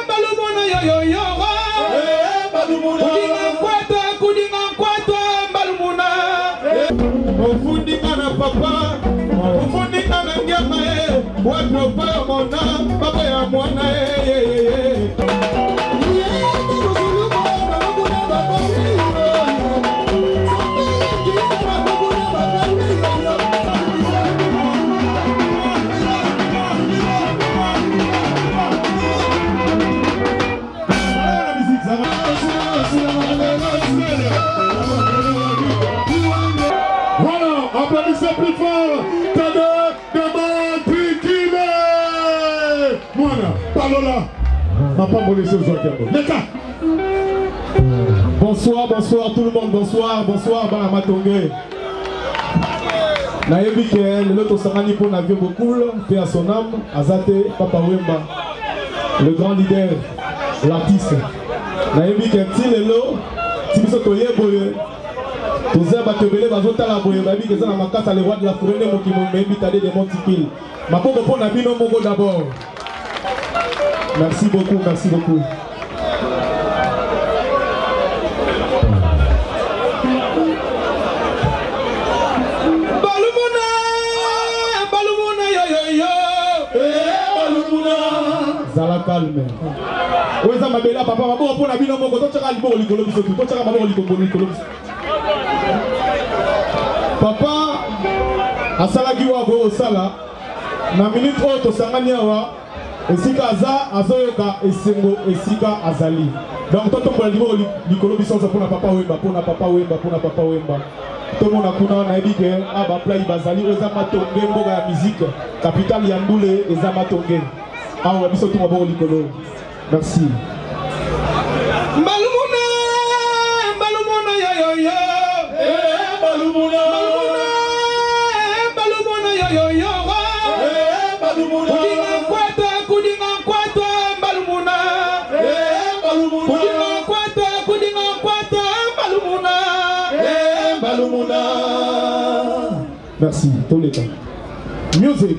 Balumuna yo yo yo. Balumuna. Kudinga kwata balumuna. Ofundinga na papa. Ofundinga na ngema Wapo pa mona papa ya mwana Voilà, applaudissez plus fort. Bonsoir, bonsoir tout le monde, bonsoir, bonsoir Baramatongé. Nayebi ke l'autre sangani pour navio beaucoup, paix à son âme, Azate Papa Wemba, le grand leader, l'artiste. Nayebi ke Tilelo, Tibiso Toye Boye, Touzé Batebele Bazota la Boye, Babi Kezana Makasa, les rois de la Fourene, Mokimo, Membi Tade de Montikil. Ma pauvre pour Nabino Mogo d'abord. Merci beaucoup, merci beaucoup. Zala calme. Où est-ce ma belle papa? Papa, pour la bino moko, tu as le bon licolo, tu as le papa, à Salagiwa go Sala, na minute auto Sanganiawa, Esika Aza, Azoyoka, Esengo, Esika Azali. Donc, tout le monde licolo, pour la papa Wemba, pour la papa Wemba, pour la papa Wemba. Tout le monde a dit que Abapla Ibazali, Ezamatonge, Mboga musique, capitale Yandoule, Ezamatonge. Ah ouais, bisous tout le monde licolo. Merci. Balumuna, Balumuna, yo yo yo. Balumuna, Balumuna, yo yo yo. Balumuna. Kudinga kwata, Balumuna. Balumuna. Kudinga kwata, Balumuna. Balumuna. Merci, tous les temps. Music.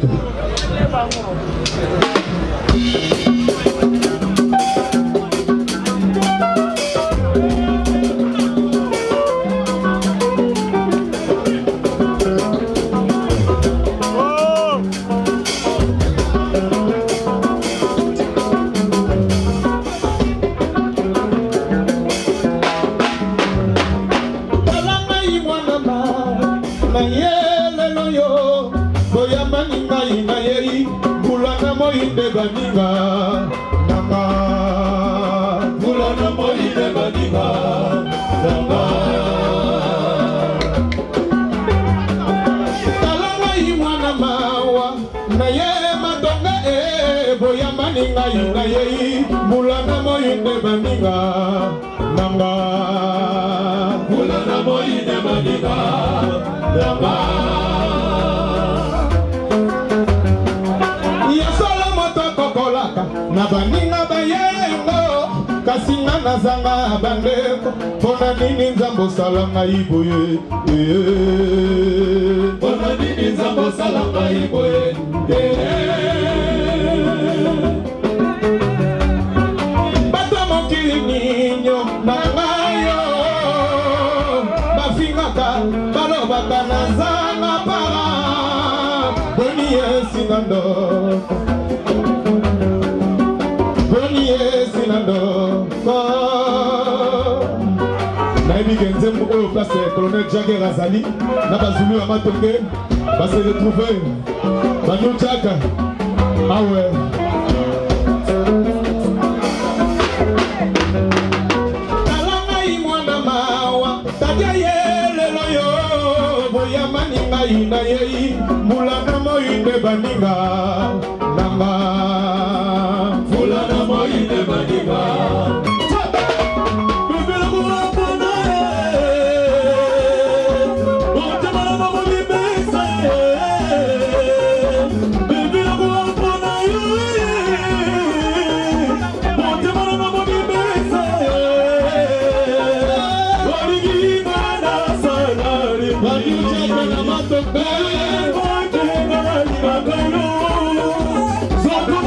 Baninga nanga bulana moine baninga nanga talanga imwana mawa na ye matonga boya maninga yunga ye bulana moine baninga nanga bulana moine baninga nanga na baninga bayengo kasinga nazanga bandeko pona nini nzambo salanga iboye pona nini nzambo salanga iboye bato mokili ninyo na ngayo bafingaka balobaka nazanga para boni esinga ndoko Naïbi Genzem au place colonel Jagger Razali, Nabazulu Amatonge, va se retrouver. Banou Tchaka. Ah ouais. Talanga imwana mawa, Tadiaye leloyo, Boya maninga ina yei, Mulana moinde baninga, Nanga. Mulana moinde baninga. Zoko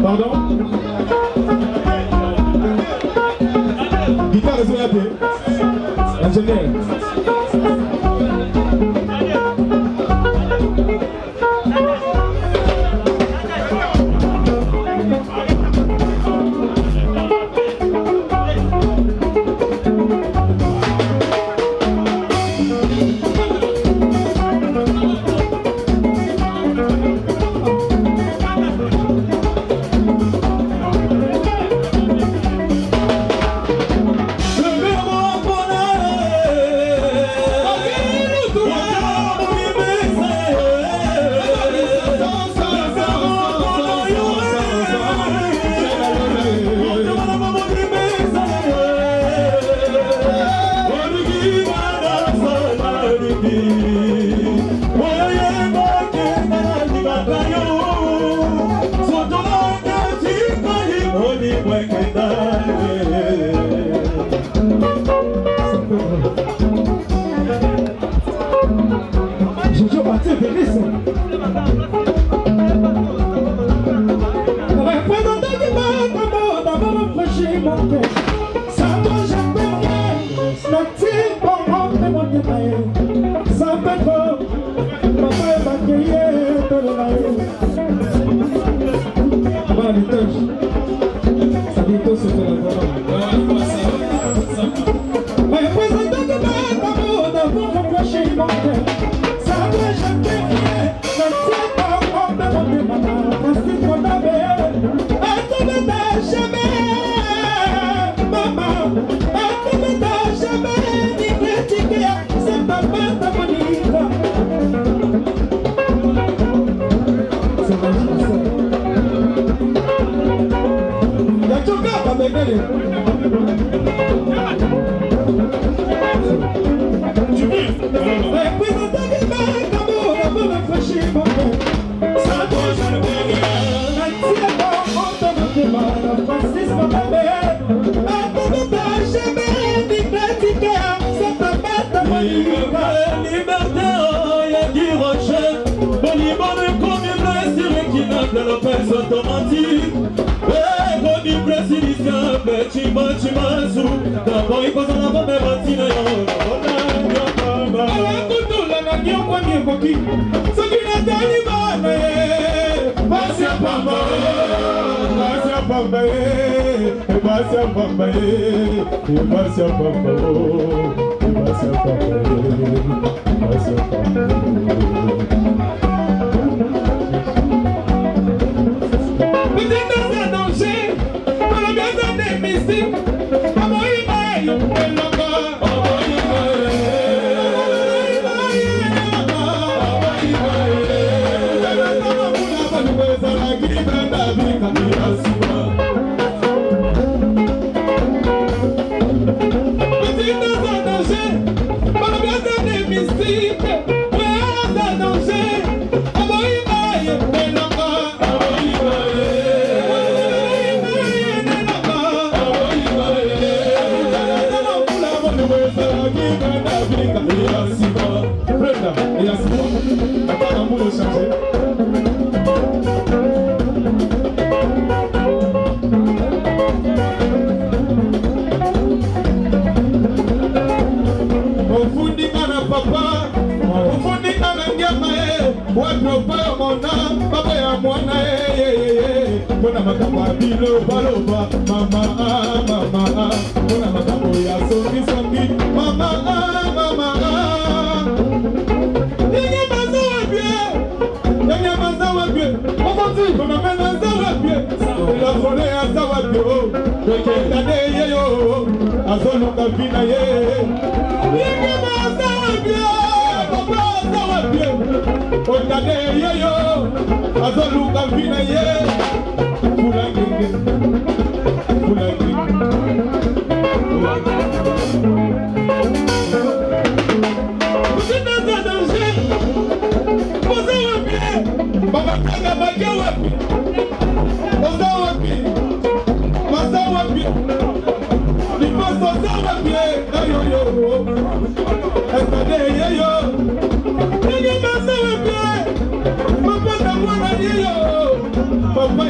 Pardon? Guitare Zoyaté. Ingénieur. yo papa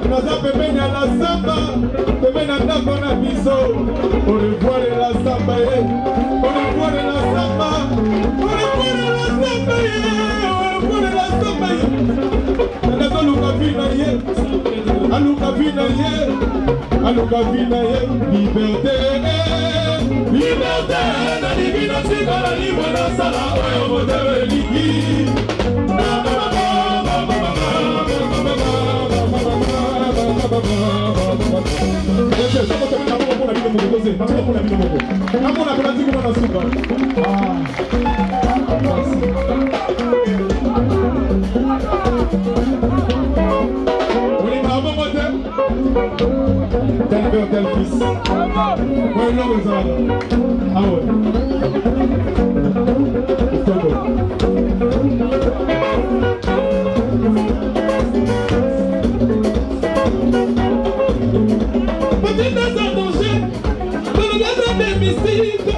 naza pembeni ya la samba pembeni na ndako na biso orevoire la samba orevoire la samba orevoire la samba orevoire la samba naza luka vina ye aluka vina ye aluka vina ye liberté liberté na libina sikala libona sala oyo motema eliki Tel père, tel fils. Ouais, non, mais ça va. Ah ouais. Togo. Peut-être dans un danger, dans le gazon des mystiques,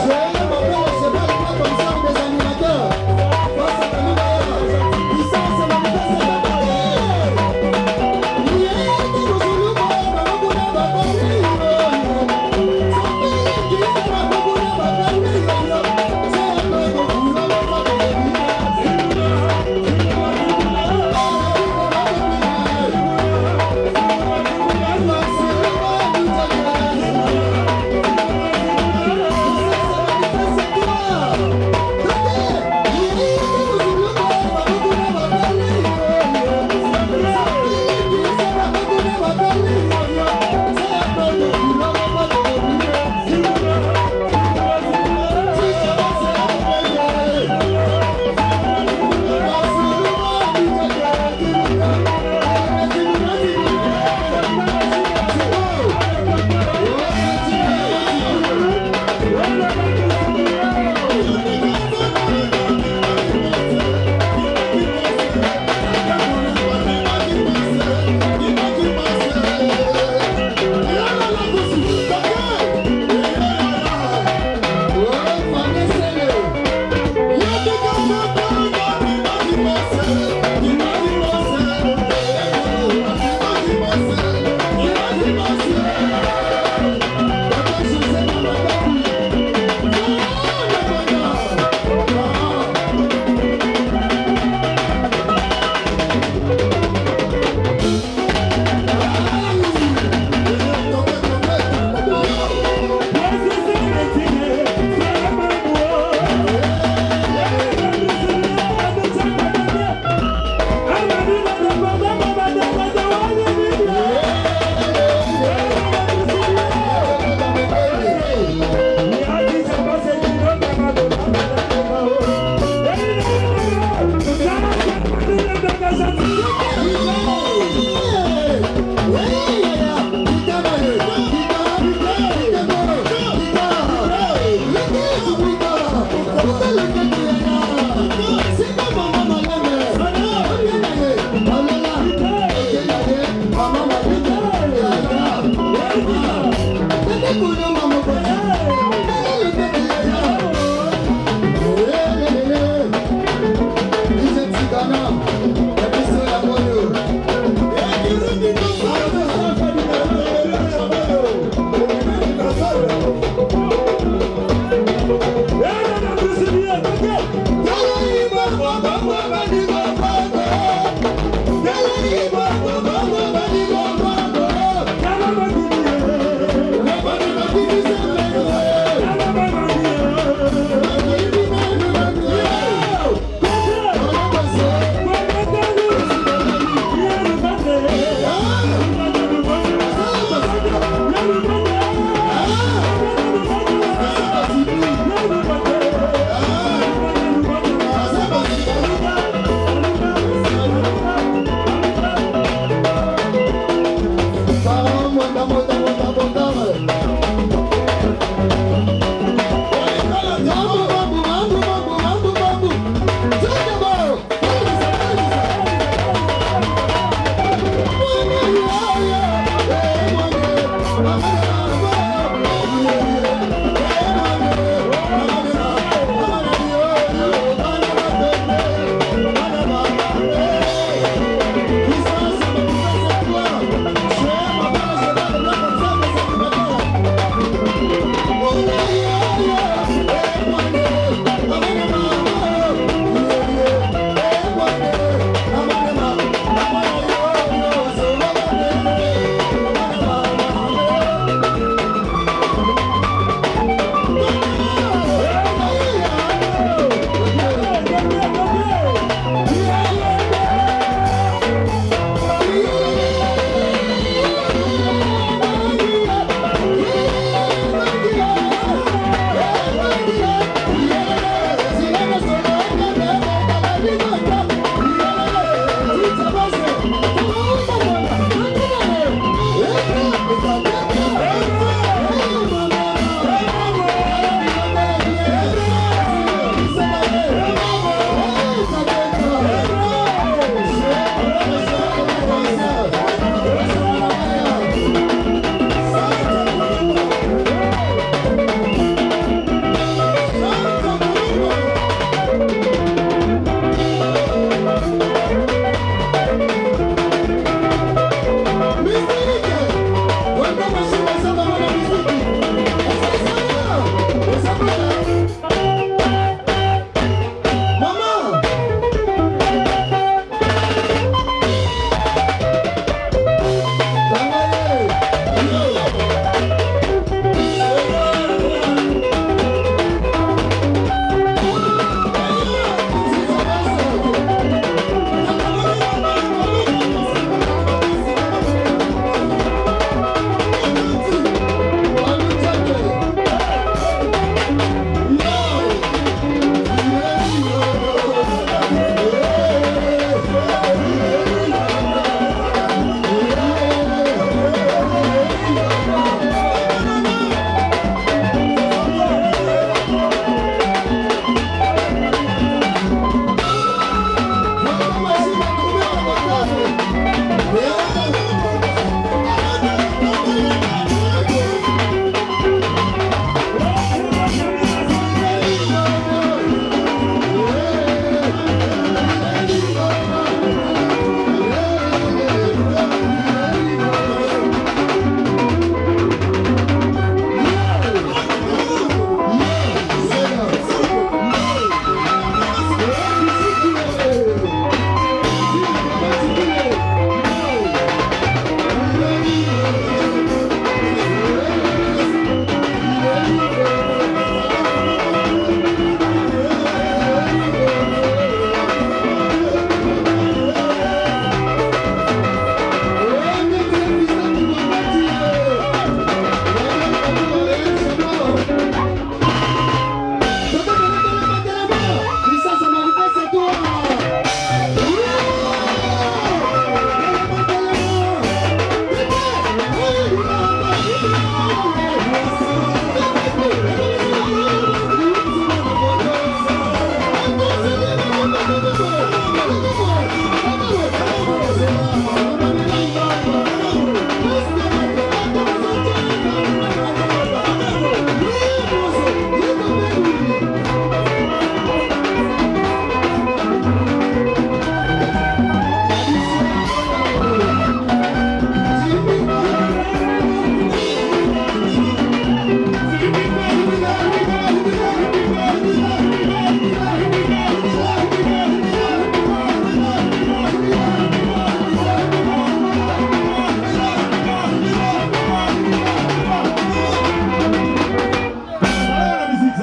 Say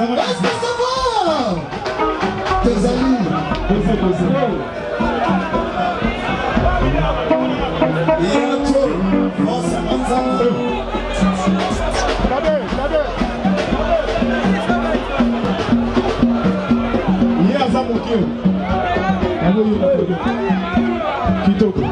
Est-ce que ça va? Tes amis. Kitoko.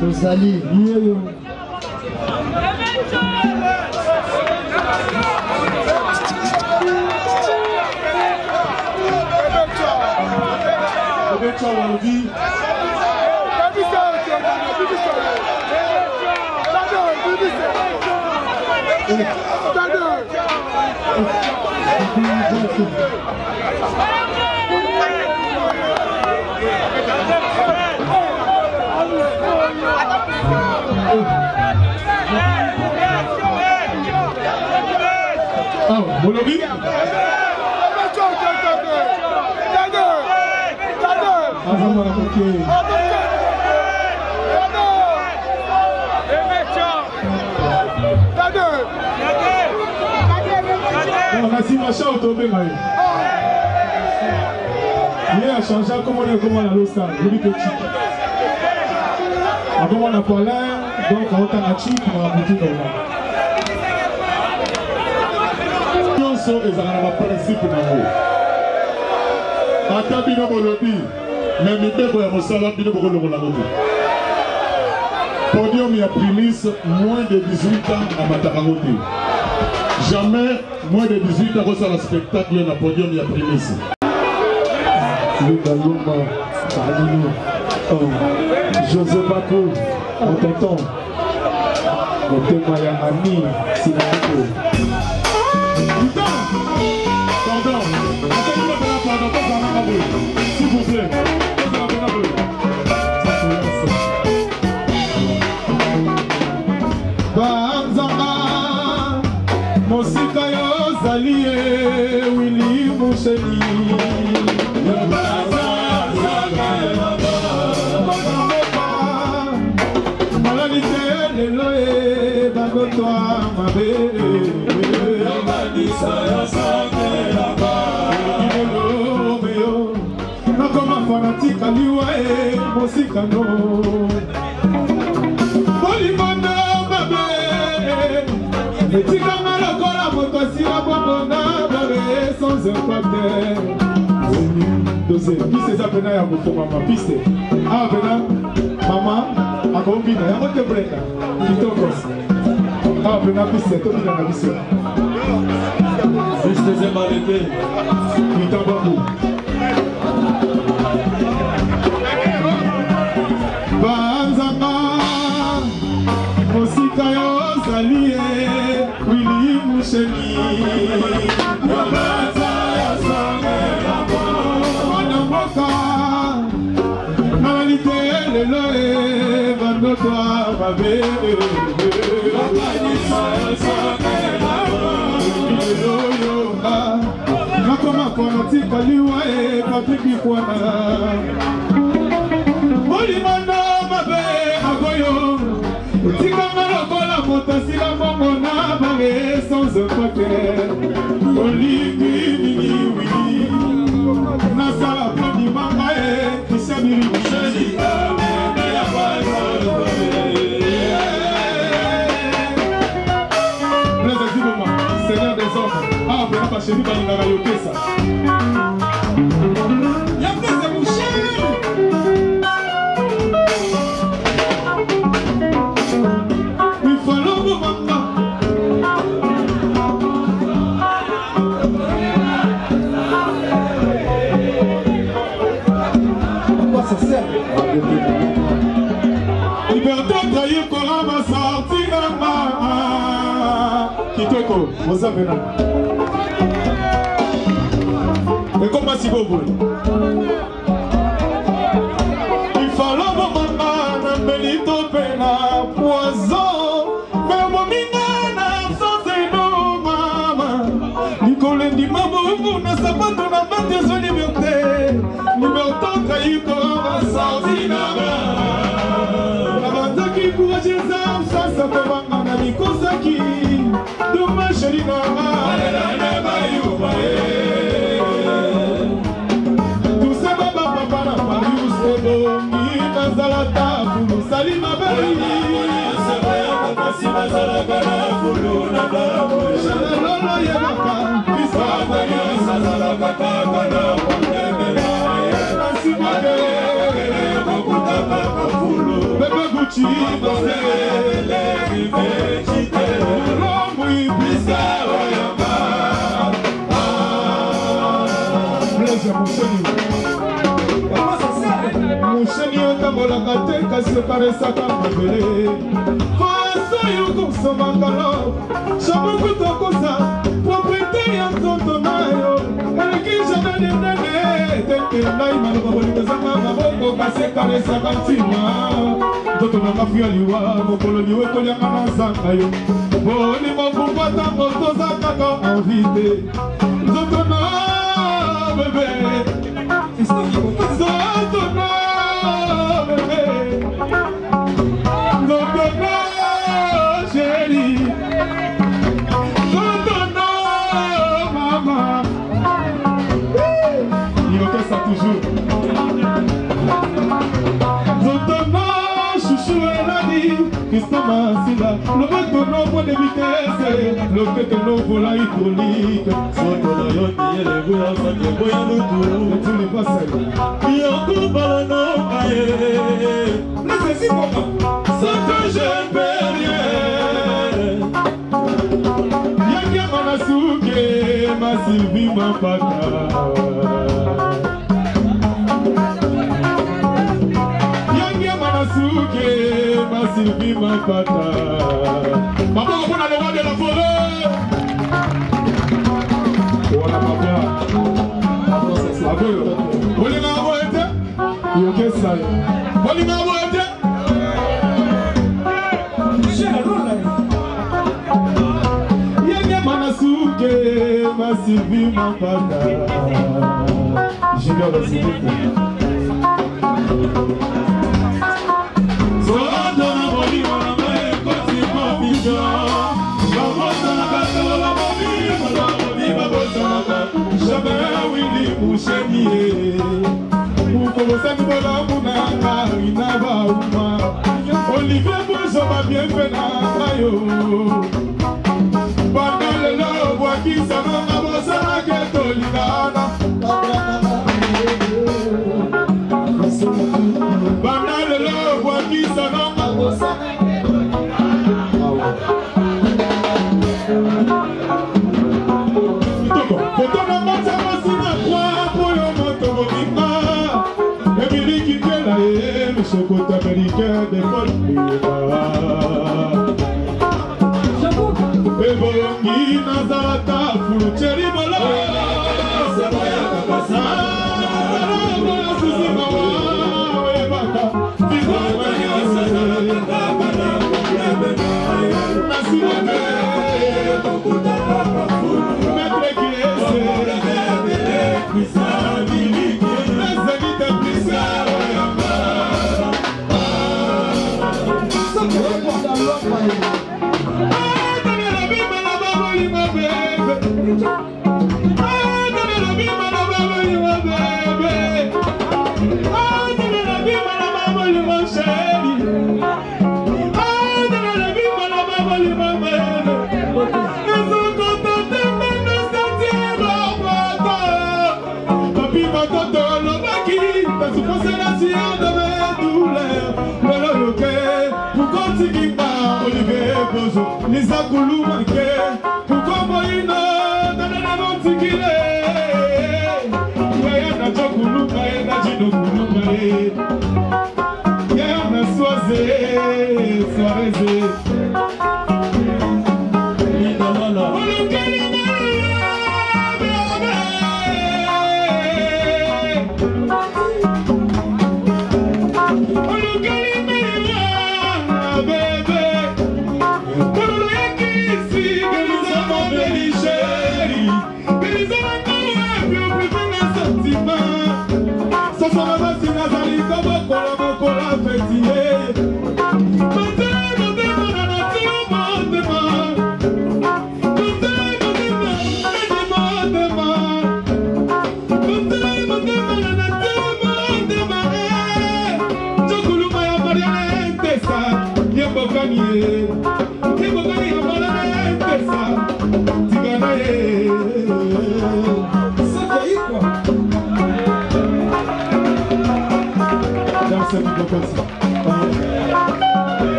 Tozali. Il a changé comment on a l'ostan, le petit. Avant on a parlé, donc on a chic, on a beaucoup de gens. Nous sommes les arabes principes d'amour. Attends, bino bolobi, mais mi bebo ya mosala bino bolo la route. Podium ya primis moins de 18 ans à Mataragote. Jamais moins de 18 ans à la spectacle na podium ya primis. Lumba, Alino, José Bakou, mon tonton, mon témoin ami, Sinako. Pardon, s'il vous plaît. Banzanga, Mosika yo zalie, Willy Moucheli. Fanatique liwae mosika no Bolimona babe Etika malokola motosira bobona babe sans impact Dose piste za pena ya mufoma mapiste Ah pena mama akombina ya mote brenda kitoko Ah pena piste tobina na biso Piste ze malete Kitambabu Banzanga Mosika yo zalie Willy Moucheli Yobata ya sange labo Wana mboka Nalite lelo Vandotoa babe Yobanisa ya sange labo Lelo yoga Nakoma fanatika liwa Patrick Bikwana Bolimanda mabe agoyo Tika malokola motasila mongo na bage sans empater Olingi nini wili Nasala plani manga Kishamiri Moucheli Blaise Ziboma, Seigneur des hommes Ah, ben pas chez nous, ben il a rayoté ça Y'a Blaise Moucheli Liberté trahir Coran va sortir Kitoko, Mozamena Et comment si vous voulez Il fallait maman Nambelito pena poison Mais mon minana sans éno mama Nicole dit maman Na sapato na bande de liberté Liberté trahir Coran va sortir Avanzaki courage zam sasa kovanga na mikozaki Duma sherina Alelana bayuba Tuse baba papa na marius ebongi Nazalata fulu salima beli Sebaya kakasi nazalaka na fulu na damu Shalalola yabaka Kisaka yasa zalaka kaka na pondemela Nasi mwake Merci beaucoup.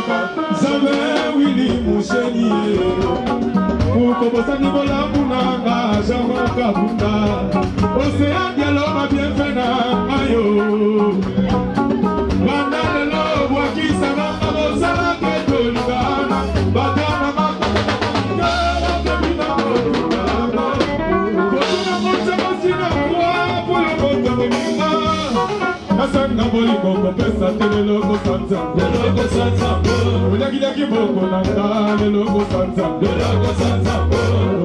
Jamais Willy Mouchenier. Pour commencer niveau la mounanga, jamais kabunda. Océan dialogue m'a bien fait na ayo. Banane lo waki sana kabosala ke tolugana. Batana makana kebina tolugana. Kotuna mocha mosina kwa polo kota beminga. Asanga boli koko pesa tele logo sanza. Logo sanza. Olaki boko nanga le logo sanza. Logo sanza.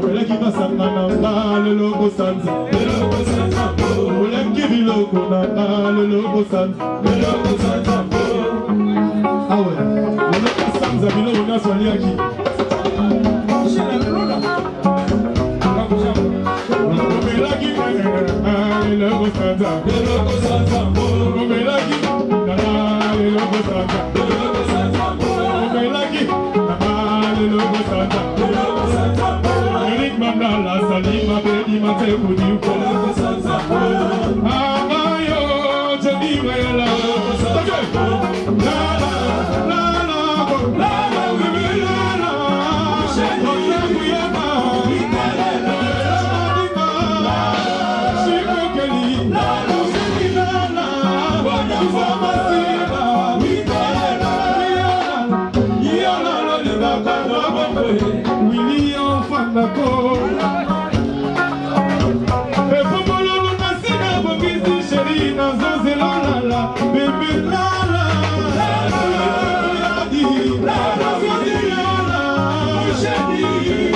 Olaki basanga nanga le logo sanza. Logo sanza. Olaki biloko nanga le logo sanza. Logo sanza. Ah ouais. Le logo sanza biloko na swaliaki. Olaki le logo sanza. Logo sanza. Olaki le logo sanza. Eric Mandala, Salima, Baby, Mate, Kudiuko, Amayo, Johnny, Mayala, La la, La la, La la, Wibilana, Shekuyana, Shikokeli, Shekilana, Wamasina, William Fandako. Et pour mon loulou, Nassina, Bogisi, chérie, Nazo, la, bébé, la, Yadi, la, chérie,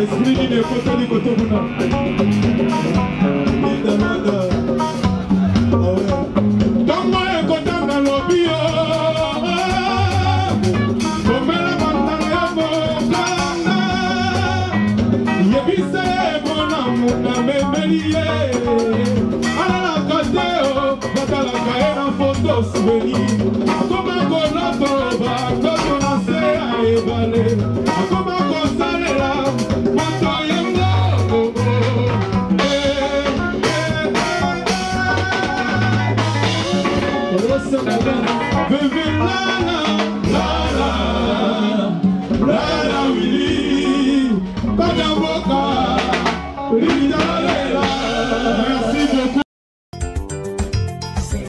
Esprit de côté du côté de dans moi un côté dans le bio comme la bande ya bokana yebise mon amour na memelie ala la côté o batala kaena photo souvenir comme un golato ba quand on a se a évaler